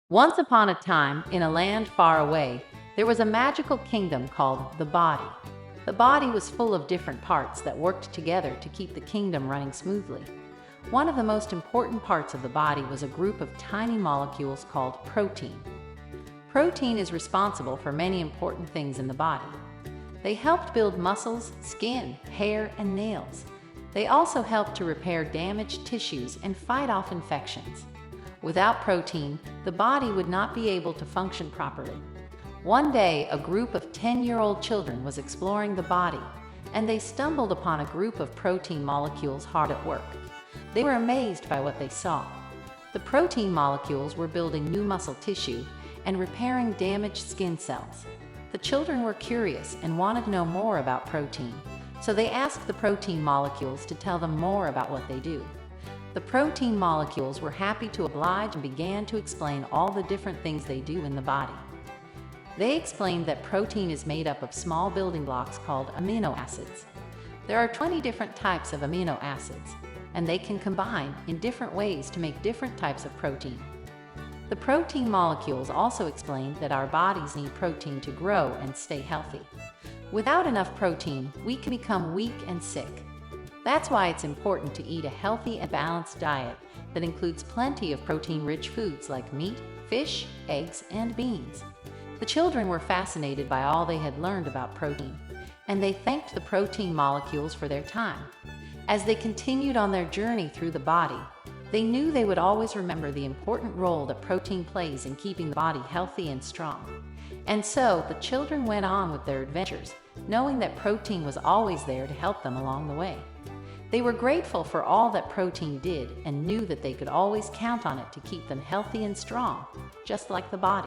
Once upon a time, in a land far away, there was a magical kingdom called the Body. The body was full of different parts that worked together to keep the kingdom running smoothly. One of the most important parts of the body was a group of tiny molecules called protein. Protein is responsible for many important things in the body. They helped build muscles, skin, hair, and nails. They also helped to repair damaged tissues and fight off infections. Without protein, the body would not be able to function properly. One day, a group of 10-year-old children was exploring the body, and they stumbled upon a group of protein molecules hard at work. They were amazed by what they saw. The protein molecules were building new muscle tissue and repairing damaged skin cells. The children were curious and wanted to know more about protein, so they asked the protein molecules to tell them more about what they do. The protein molecules were happy to oblige and began to explain all the different things they do in the body. They explained that protein is made up of small building blocks called amino acids. There are 20 different types of amino acids, and they can combine in different ways to make different types of protein. The protein molecules also explained that our bodies need protein to grow and stay healthy. Without enough protein, we can become weak and sick. That's why it's important to eat a healthy and balanced diet that includes plenty of protein-rich foods like meat, fish, eggs, and beans. The children were fascinated by all they had learned about protein, and they thanked the protein molecules for their time. As they continued on their journey through the body, they knew they would always remember the important role that protein plays in keeping the body healthy and strong. And so, the children went on with their adventures, knowing that protein was always there to help them along the way. They were grateful for all that protein did and knew that they could always count on it to keep them healthy and strong, just like the body.